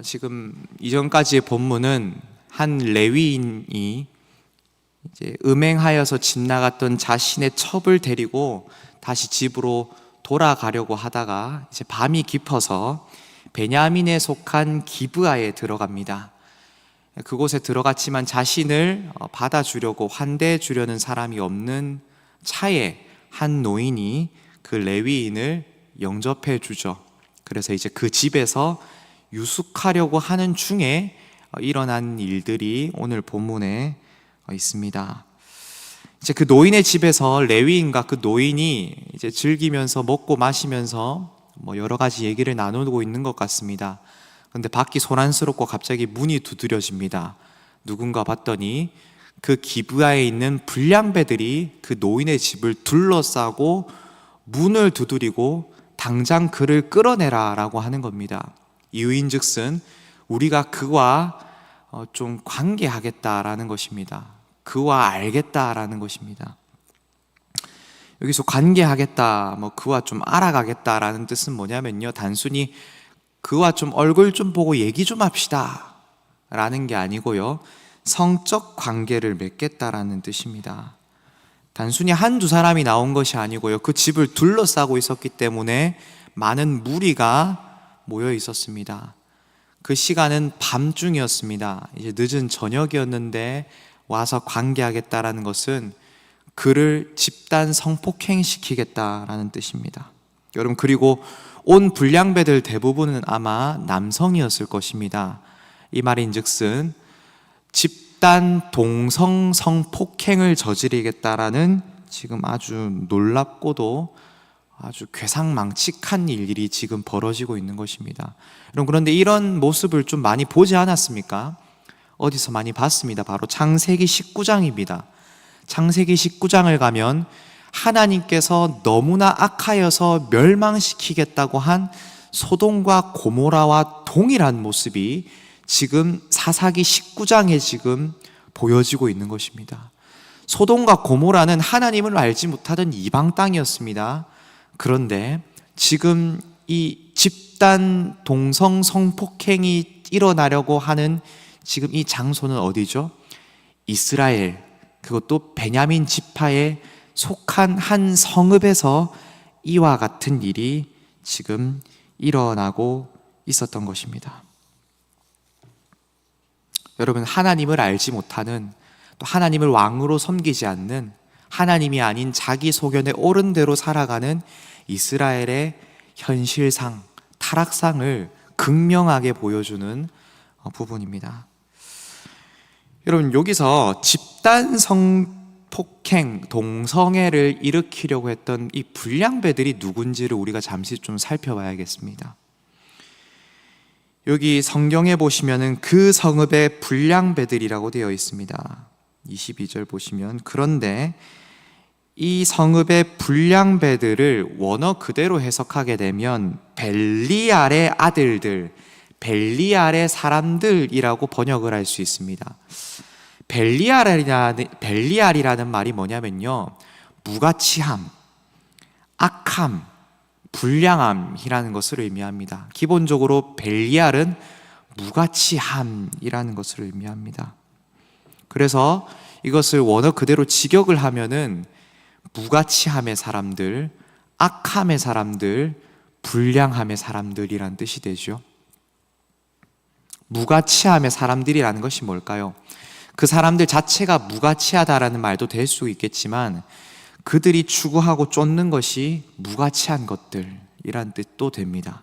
지금 이전까지의 본문은 한 레위인이 이제 음행하여서 집 나갔던 자신의 첩을 데리고 다시 집으로 돌아가려고 하다가 이제 밤이 깊어서 베냐민에 속한 기브아에 들어갑니다. 그곳에 들어갔지만 자신을 받아주려고 환대해 주려는 사람이 없는 차에 한 노인이 그 레위인을 영접해 주죠. 그래서 이제 그 집에서 유숙하려고 하는 중에 일어난 일들이 오늘 본문에 있습니다. 이제 그 노인의 집에서 레위인과 그 노인이 이제 즐기면서 먹고 마시면서 여러 가지 얘기를 나누고 있는 것 같습니다. 그런데 밖이 소란스럽고 갑자기 문이 두드려집니다. 누군가 봤더니 그 기브아에 있는 불량배들이 그 노인의 집을 둘러싸고 문을 두드리고 당장 그를 끌어내라 라고 하는 겁니다. 이유인즉슨 우리가 그와 좀 관계하겠다라는 것입니다. 그와 알겠다라는 것입니다. 여기서 관계하겠다, 그와 좀 알아가겠다라는 뜻은 뭐냐면요, 단순히 그와 좀 얼굴 좀 보고 얘기 좀 합시다 라는 게 아니고요, 성적 관계를 맺겠다라는 뜻입니다. 단순히 한두 사람이 나온 것이 아니고요, 그 집을 둘러싸고 있었기 때문에 많은 무리가 모여 있었습니다. 그 시간은 밤중이었습니다. 이제 늦은 저녁이었는데 와서 관계하겠다라는 것은 그를 집단 성폭행시키겠다라는 뜻입니다. 여러분, 그리고 온 불량배들 대부분은 아마 남성이었을 것입니다. 이 말인즉슨 집단 동성 성폭행을 저지르겠다라는 지금 아주 놀랍고도 아주 괴상망측한 일들이 지금 벌어지고 있는 것입니다. 여러분, 그런데 이런 모습을 좀 많이 보지 않았습니까? 어디서 많이 봤습니다. 바로 창세기 19장입니다. 창세기 19장을 가면 하나님께서 너무나 악하여서 멸망시키겠다고 한 소돔과 고모라와 동일한 모습이 지금 사사기 19장에 지금 보여지고 있는 것입니다. 소돔과 고모라는 하나님을 알지 못하던 이방 땅이었습니다. 그런데 지금 이 집단 동성 성폭행이 일어나려고 하는 지금 이 장소는 어디죠? 이스라엘, 그것도 베냐민 지파에 속한 한 성읍에서 이와 같은 일이 지금 일어나고 있었던 것입니다. 여러분, 하나님을 알지 못하는, 또 하나님을 왕으로 섬기지 않는, 하나님이 아닌 자기 소견에 옳은 대로 살아가는 이스라엘의 현실상, 타락상을 극명하게 보여주는 부분입니다. 여러분, 여기서 집단 성폭행, 동성애를 일으키려고 했던 이 불량배들이 누군지를 우리가 잠시 좀 살펴봐야겠습니다. 여기 성경에 보시면은 그 성읍의 불량배들이라고 되어 있습니다. 22절 보시면, 그런데 이 성읍의 불량배들을 원어 그대로 해석하게 되면 벨리알의 아들들, 벨리알의 사람들이라고 번역을 할 수 있습니다. 벨리알이라는 말이 뭐냐면요, 무가치함, 악함, 불량함이라는 것을 의미합니다. 기본적으로 벨리알은 무가치함이라는 것을 의미합니다. 그래서 이것을 원어 그대로 직역을 하면은 무가치함의 사람들, 악함의 사람들, 불량함의 사람들이란 뜻이 되죠. 무가치함의 사람들이라는 것이 뭘까요? 그 사람들 자체가 무가치하다라는 말도 될 수 있겠지만 그들이 추구하고 쫓는 것이 무가치한 것들이란 뜻도 됩니다.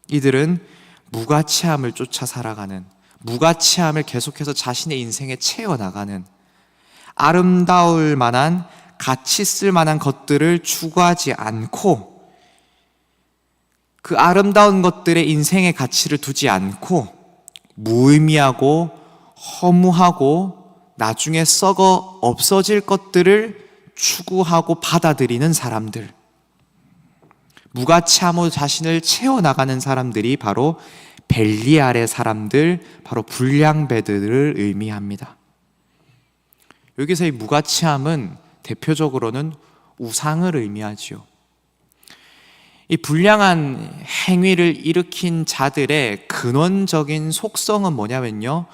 이들은 무가치함을 쫓아 살아가는, 무가치함을 계속해서 자신의 인생에 채워나가는, 아름다울 만한, 가치 쓸 만한 것들을 추구하지 않고, 그 아름다운 것들의 인생의 가치를 두지 않고 무의미하고 허무하고 나중에 썩어 없어질 것들을 추구하고 받아들이는 사람들, 무가치함으로 자신을 채워나가는 사람들이 바로 벨리알의 사람들, 바로 불량배들을 의미합니다. 여기서 이 무가치함은 대표적으로는 우상을 의미하지요. 이 불량한 행위를 일으킨 자들의 근원적인 속성은 뭐냐면요,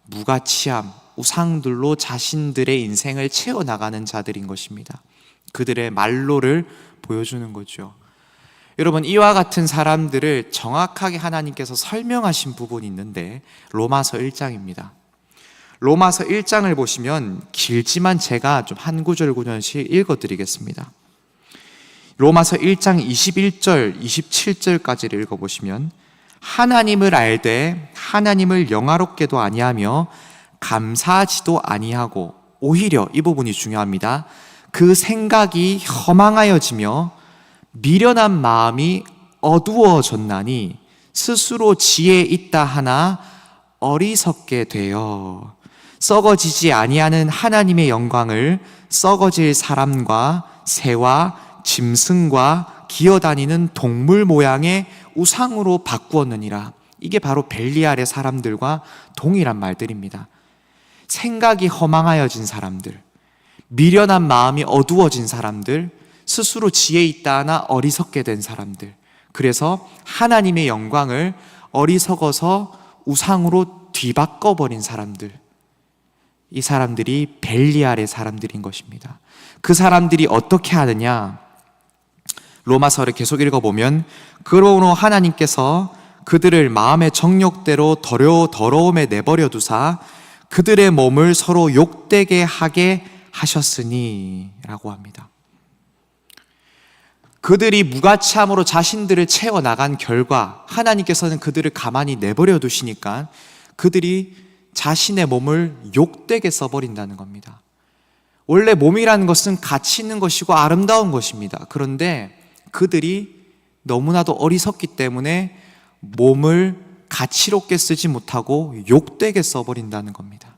무가치함, 우상들로 자신들의 인생을 채워나가는 자들인 것입니다. 그들의 말로를 보여주는 거죠. 여러분, 이와 같은 사람들을 정확하게 하나님께서 설명하신 부분이 있는데 로마서 1장입니다. 로마서 1장을 보시면 길지만 제가 좀 한 구절 구절씩 읽어드리겠습니다. 로마서 1장 21절, 27절까지를 읽어보시면, 하나님을 알되 하나님을 영화롭게도 아니하며 감사하지도 아니하고, 오히려 이 부분이 중요합니다. 그 생각이 허망하여지며 미련한 마음이 어두워졌나니 스스로 지혜 있다 하나 어리석게 되어 썩어지지 아니하는 하나님의 영광을 썩어질 사람과 새와 짐승과 기어다니는 동물 모양의 우상으로 바꾸었느니라. 이게 바로 벨리알의 사람들과 동일한 말들입니다. 생각이 허망하여진 사람들, 미련한 마음이 어두워진 사람들, 스스로 지혜 있다 하나 어리석게 된 사람들, 그래서 하나님의 영광을 어리석어서 우상으로 뒤바꿔버린 사람들, 이 사람들이 벨리알의 사람들인 것입니다. 그 사람들이 어떻게 하느냐? 로마서를 계속 읽어보면, 그러므로 하나님께서 그들을 마음의 정욕대로 더러움에 내버려 두사 그들의 몸을 서로 욕되게 하게 하셨으니 라고 합니다. 그들이 무가치함으로 자신들을 채워나간 결과 하나님께서는 그들을 가만히 내버려 두시니까 그들이 자신의 몸을 욕되게 써버린다는 겁니다. 원래 몸이라는 것은 가치 있는 것이고 아름다운 것입니다. 그런데 그들이 너무나도 어리석기 때문에 몸을 가치롭게 쓰지 못하고 욕되게 써버린다는 겁니다.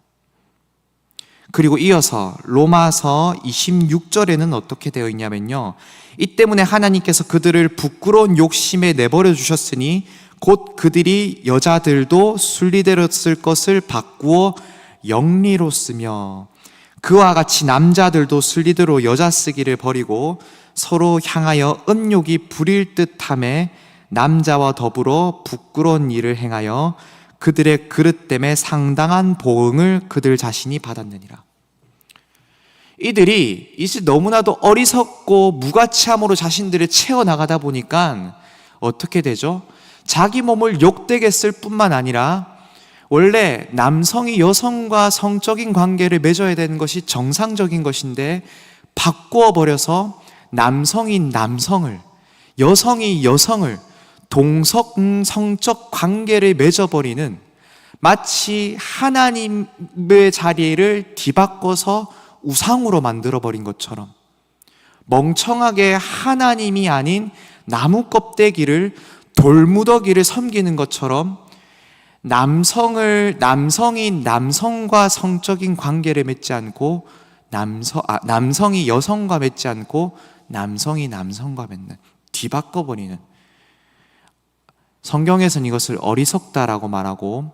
그리고 이어서 로마서 26절에는 어떻게 되어 있냐면요, 이 때문에 하나님께서 그들을 부끄러운 욕심에 내버려 주셨으니 곧 그들이 여자들도 순리대로 쓸 것을 바꾸어 영리로 쓰며 그와 같이 남자들도 순리대로 여자 쓰기를 버리고 서로 향하여 음욕이 부릴 듯함에 남자와 더불어 부끄러운 일을 행하여 그들의 그릇됨에 상당한 보응을 그들 자신이 받았느니라. 이들이 이제 너무나도 어리석고 무가치함으로 자신들을 채워나가다 보니까 어떻게 되죠? 자기 몸을 욕되게 쓸 뿐만 아니라 원래 남성이 여성과 성적인 관계를 맺어야 되는 것이 정상적인 것인데 바꾸어 버려서 남성이 남성을, 여성이 여성을 동성성적 관계를 맺어버리는, 마치 하나님의 자리를 뒤바꿔서 우상으로 만들어버린 것처럼, 멍청하게 하나님이 아닌 나무 껍데기를, 돌무더기를 섬기는 것처럼 남성이 남성과 성적인 관계를 맺지 않고 남성이 여성과 맺지 않고 남성이 남성과 맺는, 뒤바꿔버리는, 성경에서는 이것을 어리석다라고 말하고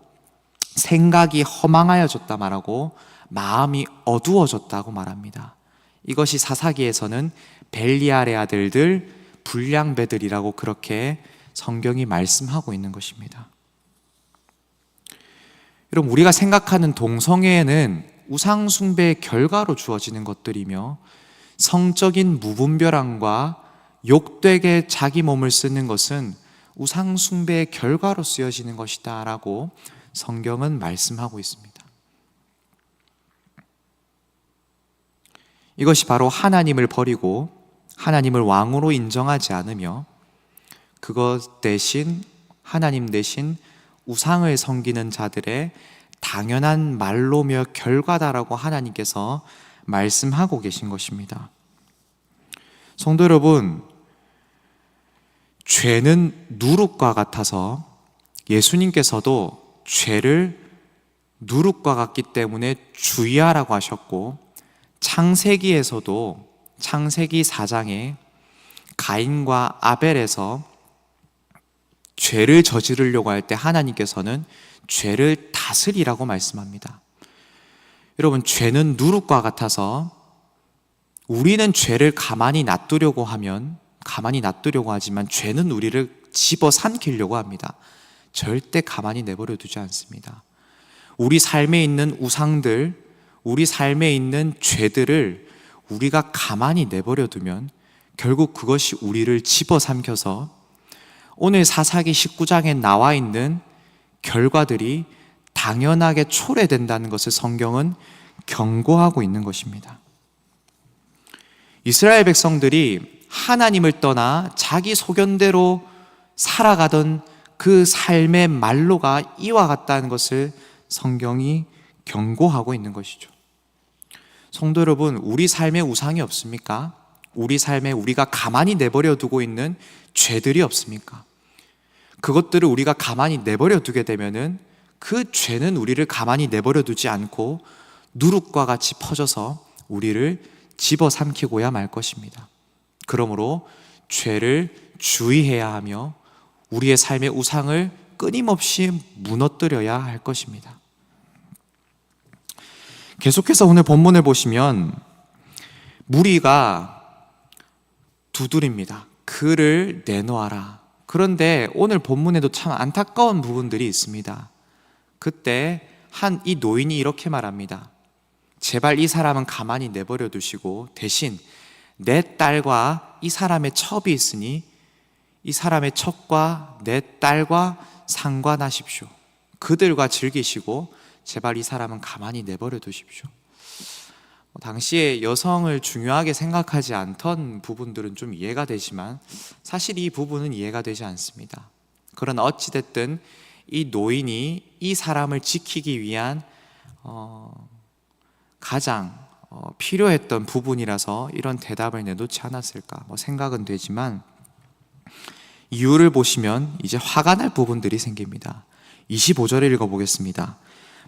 생각이 허망하여졌다 말하고 마음이 어두워졌다고 말합니다. 이것이 사사기에서는 벨리알의 아들들, 불량배들이라고 그렇게 성경이 말씀하고 있는 것입니다. 여러분, 우리가 생각하는 동성애는 우상숭배의 결과로 주어지는 것들이며 성적인 무분별함과 욕되게 자기 몸을 쓰는 것은 우상숭배의 결과로 쓰여지는 것이다 라고 성경은 말씀하고 있습니다. 이것이 바로 하나님을 버리고 하나님을 왕으로 인정하지 않으며 그것 대신, 하나님 대신 우상을 섬기는 자들의 당연한 말로며 결과다라고 하나님께서 말씀하고 계신 것입니다. 성도 여러분, 죄는 누룩과 같아서 예수님께서도 죄를 누룩과 같기 때문에 주의하라고 하셨고, 창세기에서도 창세기 4장에 가인과 아벨에서 죄를 저지르려고 할 때 하나님께서는 죄를 다스리라고 말씀합니다. 여러분, 죄는 누룩과 같아서 우리는 죄를 가만히 놔두려고 하면 가만히 놔두려고 하지만 죄는 우리를 집어삼키려고 합니다. 절대 가만히 내버려 두지 않습니다. 우리 삶에 있는 우상들, 우리 삶에 있는 죄들을 우리가 가만히 내버려 두면 결국 그것이 우리를 집어삼켜서 오늘 사사기 19장에 나와 있는 결과들이 당연하게 초래된다는 것을 성경은 경고하고 있는 것입니다. 이스라엘 백성들이 하나님을 떠나 자기 소견대로 살아가던 그 삶의 말로가 이와 같다는 것을 성경이 경고하고 있는 것이죠. 성도 여러분, 우리 삶에 우상이 없습니까? 우리 삶에 우리가 가만히 내버려 두고 있는 죄들이 없습니까? 그것들을 우리가 가만히 내버려 두게 되면은 그 죄는 우리를 가만히 내버려 두지 않고 누룩과 같이 퍼져서 우리를 집어삼키고야 말 것입니다. 그러므로 죄를 주의해야 하며 우리의 삶의 우상을 끊임없이 무너뜨려야 할 것입니다. 계속해서 오늘 본문을 보시면 무리가 두드립니다. 그를 내놓아라. 그런데 오늘 본문에도 참 안타까운 부분들이 있습니다. 그때 이 노인이 이렇게 말합니다. 제발 이 사람은 가만히 내버려 두시고 대신 내 딸과 이 사람의 첩이 있으니 이 사람의 첩과 내 딸과 상관하십시오. 그들과 즐기시고 제발 이 사람은 가만히 내버려 두십시오. 당시에 여성을 중요하게 생각하지 않던 부분들은 좀 이해가 되지만 사실 이 부분은 이해가 되지 않습니다. 그러나 어찌됐든 이 노인이 이 사람을 지키기 위한 가장 필요했던 부분이라서 이런 대답을 내놓지 않았을까 생각은 되지만 이유를 보시면 이제 화가 날 부분들이 생깁니다. 25절을 읽어보겠습니다.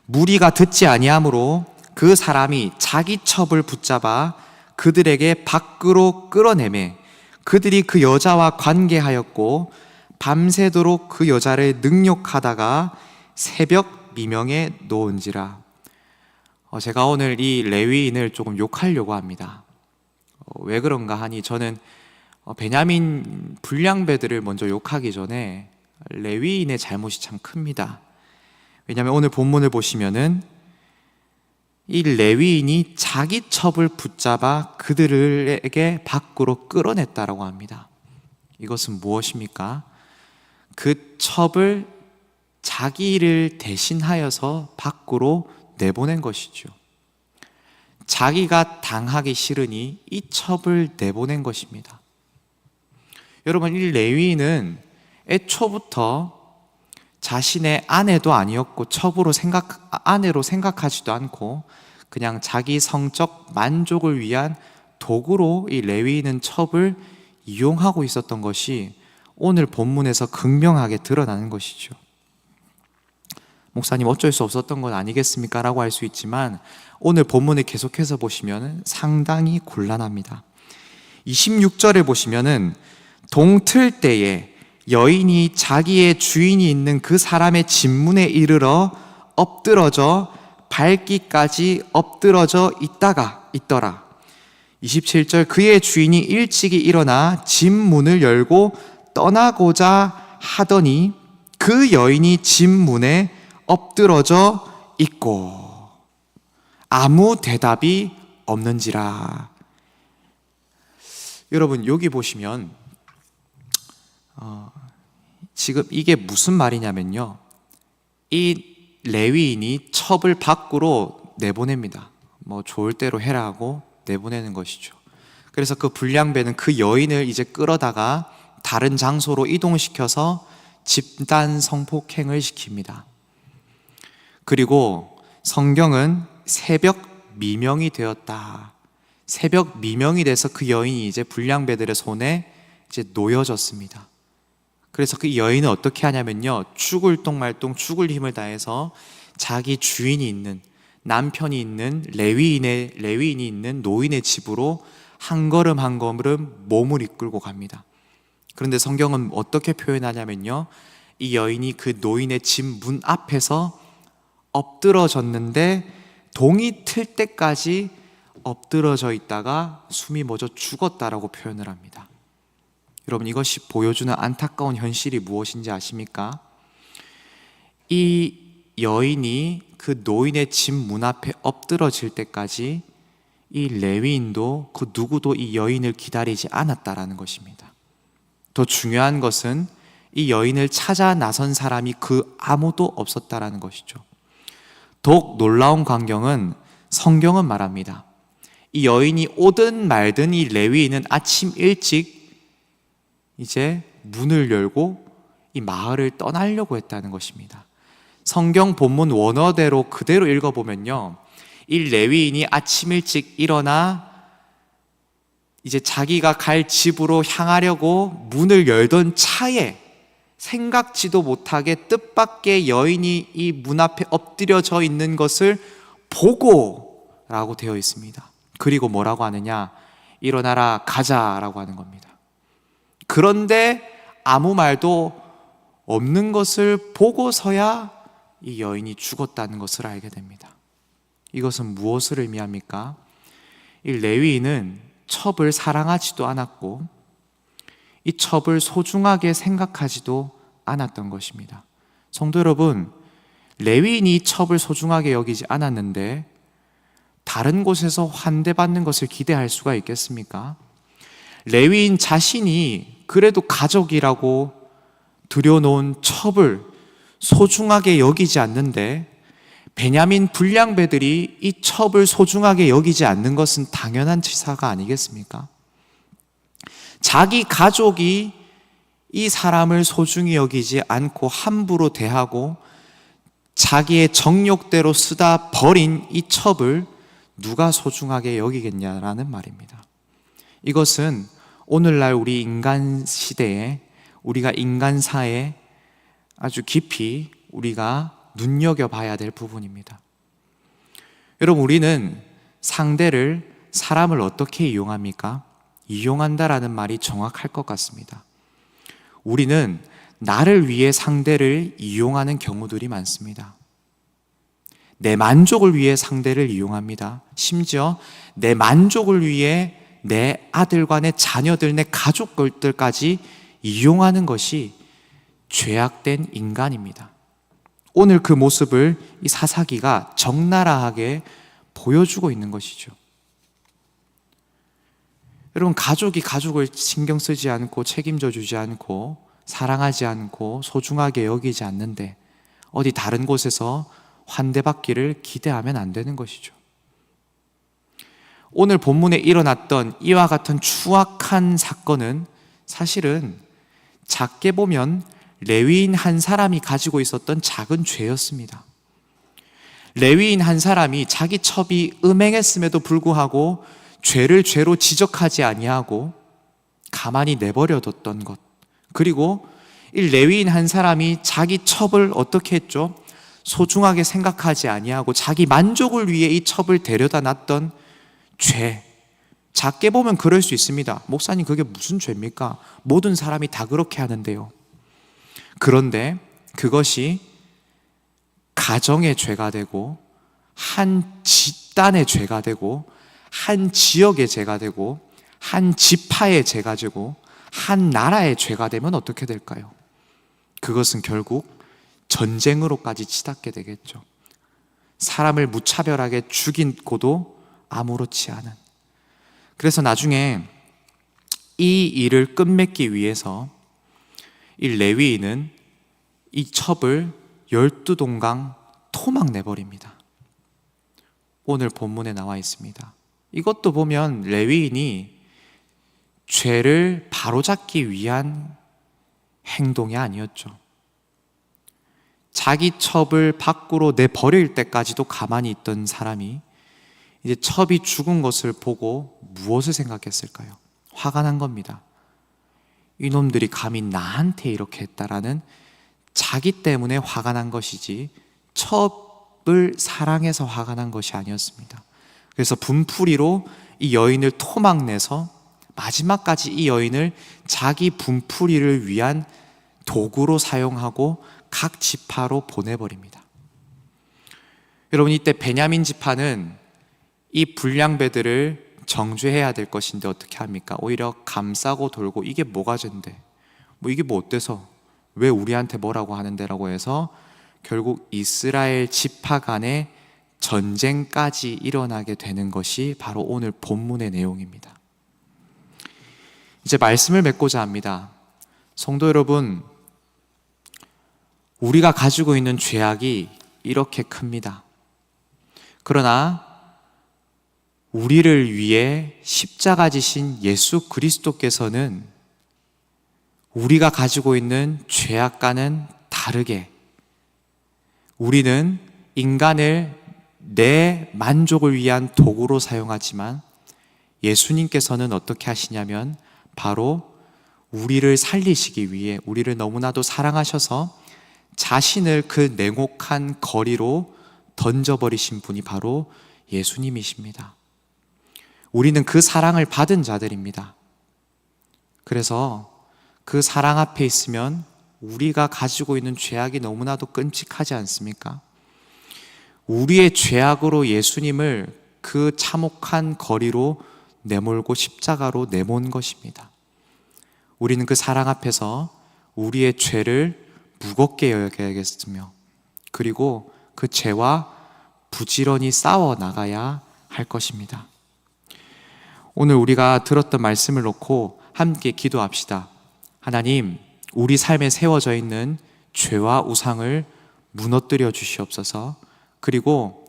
무리가 듣지 아니하므로 그 사람이 자기 첩을 붙잡아 그들에게 밖으로 끌어내매 그들이 그 여자와 관계하였고 밤새도록 그 여자를 능욕하다가 새벽 미명에 놓은지라. 제가 오늘 이 레위인을 조금 욕하려고 합니다. 왜 그런가 하니 저는 베냐민 불량배들을 먼저 욕하기 전에 레위인의 잘못이 참 큽니다. 왜냐하면 오늘 본문을 보시면은 이 레위인이 자기 첩을 붙잡아 그들에게 밖으로 끌어냈다라고 합니다. 이것은 무엇입니까? 그 첩을 자기를 대신하여서 밖으로 내보낸 것이죠. 자기가 당하기 싫으니 이 첩을 내보낸 것입니다. 여러분, 이 레위인은 애초부터 자신의 아내도 아니었고 아내로 생각하지도 않고 그냥 자기 성적 만족을 위한 도구로 이 레위인은 첩을 이용하고 있었던 것이 오늘 본문에서 극명하게 드러나는 것이죠. 목사님, 어쩔 수 없었던 건 아니겠습니까? 라고 할 수 있지만 오늘 본문을 계속해서 보시면 상당히 곤란합니다. 26절에 보시면은 동틀 때에 여인이 자기의 주인이 있는 그 사람의 집문에 이르러 엎드러져 밟기까지 엎드러져 있더라. 27절 그의 주인이 일찍이 일어나 집문을 열고 떠나고자 하더니 그 여인이 집문에 엎드러져 있고 아무 대답이 없는지라. 여러분, 여기 보시면 지금 이게 무슨 말이냐면요, 이 레위인이 첩을 밖으로 내보냅니다. 좋을 대로 해라 하고 내보내는 것이죠. 그래서 그 불량배는 그 여인을 이제 끌어다가 다른 장소로 이동시켜서 집단 성폭행을 시킵니다. 그리고 성경은 새벽 미명이 되었다. 새벽 미명이 돼서 그 여인이 이제 불량배들의 손에 이제 놓여졌습니다. 그래서 그 여인은 어떻게 하냐면요, 죽을 똥말똥 죽을 힘을 다해서 자기 주인이 있는, 남편이 있는 레위인이 있는 노인의 집으로 한 걸음 한 걸음 몸을 이끌고 갑니다. 그런데 성경은 어떻게 표현하냐면요, 이 여인이 그 노인의 집 문 앞에서 엎드러졌는데 동이 틀 때까지 엎드러져 있다가 숨이 멎어 죽었다라고 표현을 합니다. 여러분, 이것이 보여주는 안타까운 현실이 무엇인지 아십니까? 이 여인이 그 노인의 집 문 앞에 엎드러질 때까지 이 레위인도 그 누구도 이 여인을 기다리지 않았다라는 것입니다. 더 중요한 것은 이 여인을 찾아 나선 사람이 그 아무도 없었다라는 것이죠. 더욱 놀라운 광경은 성경은 말합니다. 이 여인이 오든 말든 이 레위인은 아침 일찍 이제 문을 열고 이 마을을 떠나려고 했다는 것입니다. 성경 본문 원어대로 그대로 읽어보면요, 이 레위인이 아침 일찍 일어나 이제 자기가 갈 집으로 향하려고 문을 열던 차에 생각지도 못하게 뜻밖의 여인이 이 문 앞에 엎드려져 있는 것을 보고 라고 되어 있습니다. 그리고 뭐라고 하느냐? 일어나라, 가자라고 하는 겁니다. 그런데 아무 말도 없는 것을 보고서야 이 여인이 죽었다는 것을 알게 됩니다. 이것은 무엇을 의미합니까? 이 레위인은 첩을 사랑하지도 않았고 이 첩을 소중하게 생각하지도 않았던 것입니다. 성도 여러분, 레위인이 첩을 소중하게 여기지 않았는데 다른 곳에서 환대받는 것을 기대할 수가 있겠습니까? 레위인 자신이 그래도 가족이라고 들여놓은 첩을 소중하게 여기지 않는데 베냐민 불량배들이 이 첩을 소중하게 여기지 않는 것은 당연한 치사가 아니겠습니까? 자기 가족이 이 사람을 소중히 여기지 않고 함부로 대하고 자기의 정욕대로 쓰다 버린 이 첩을 누가 소중하게 여기겠냐라는 말입니다. 이것은 오늘날 우리 인간 시대에, 우리가 인간사에 아주 깊이 우리가 눈여겨봐야 될 부분입니다. 여러분, 우리는 상대를, 사람을 어떻게 이용합니까? 이용한다라는 말이 정확할 것 같습니다. 우리는 나를 위해 상대를 이용하는 경우들이 많습니다. 내 만족을 위해 상대를 이용합니다. 심지어 내 만족을 위해 내 아들과 내 자녀들, 내 가족들까지 이용하는 것이 죄악된 인간입니다. 오늘 그 모습을 이 사사기가 적나라하게 보여주고 있는 것이죠. 여러분, 가족이 가족을 신경 쓰지 않고 책임져 주지 않고 사랑하지 않고 소중하게 여기지 않는데 어디 다른 곳에서 환대받기를 기대하면 안 되는 것이죠. 오늘 본문에 일어났던 이와 같은 추악한 사건은 사실은 작게 보면 레위인 한 사람이 가지고 있었던 작은 죄였습니다. 레위인 한 사람이 자기 첩이 음행했음에도 불구하고 죄를 죄로 지적하지 아니하고 가만히 내버려뒀던 것, 그리고 이 레위인 한 사람이 자기 첩을 어떻게 했죠? 소중하게 생각하지 아니하고 자기 만족을 위해 이 첩을 데려다 놨던 죄. 작게 보면 그럴 수 있습니다. 목사님, 그게 무슨 죄입니까? 모든 사람이 다 그렇게 하는데요. 그런데 그것이 가정의 죄가 되고 한 집단의 죄가 되고 한 지역의 죄가 되고 한 지파의 죄가 되고 한 나라의 죄가 되면 어떻게 될까요? 그것은 결국 전쟁으로까지 치닫게 되겠죠. 사람을 무차별하게 죽이고도 아무렇지 않은. 그래서 나중에 이 일을 끝맺기 위해서 이 레위인은 이 첩을 12동강 토막 내버립니다. 오늘 본문에 나와 있습니다. 이것도 보면 레위인이 죄를 바로잡기 위한 행동이 아니었죠. 자기 첩을 밖으로 내버릴 때까지도 가만히 있던 사람이 이제 첩이 죽은 것을 보고 무엇을 생각했을까요? 화가 난 겁니다. 이놈들이 감히 나한테 이렇게 했다라는, 자기 때문에 화가 난 것이지 첩을 사랑해서 화가 난 것이 아니었습니다. 그래서 분풀이로 이 여인을 토막내서 마지막까지 이 여인을 자기 분풀이를 위한 도구로 사용하고 각 지파로 보내버립니다. 여러분, 이때 베냐민 지파는 이 불량배들을 정죄해야 될 것인데 어떻게 합니까? 오히려 감싸고 돌고 이게 뭐가 죄인데? 이게 뭐 어때서? 왜 우리한테 뭐라고 하는데라고 해서 결국 이스라엘 지파 간의 전쟁까지 일어나게 되는 것이 바로 오늘 본문의 내용입니다. 이제 말씀을 맺고자 합니다. 성도 여러분, 우리가 가지고 있는 죄악이 이렇게 큽니다. 그러나 우리를 위해 십자가 지신 예수 그리스도께서는 우리가 가지고 있는 죄악과는 다르게 우리는 인간을 내 만족을 위한 도구로 사용하지만 예수님께서는 어떻게 하시냐면 바로 우리를 살리시기 위해 우리를 너무나도 사랑하셔서 자신을 그 냉혹한 거리로 던져버리신 분이 바로 예수님이십니다. 우리는 그 사랑을 받은 자들입니다. 그래서 그 사랑 앞에 있으면 우리가 가지고 있는 죄악이 너무나도 끔찍하지 않습니까? 우리의 죄악으로 예수님을 그 참혹한 거리로 내몰고 십자가로 내몬 것입니다. 우리는 그 사랑 앞에서 우리의 죄를 무겁게 여겨야겠으며 그리고 그 죄와 부지런히 싸워 나가야 할 것입니다. 오늘 우리가 들었던 말씀을 놓고 함께 기도합시다. 하나님, 우리 삶에 세워져 있는 죄와 우상을 무너뜨려 주시옵소서. 그리고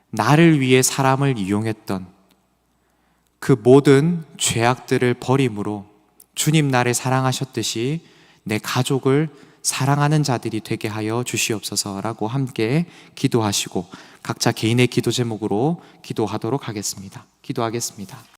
나를 위해 사람을 이용했던 그 모든 죄악들을 버림으로 주님 나를 사랑하셨듯이 내 가족을 사랑하는 자들이 되게 하여 주시옵소서라고 함께 기도하시고 각자 개인의 기도 제목으로 기도하도록 하겠습니다. 기도하겠습니다.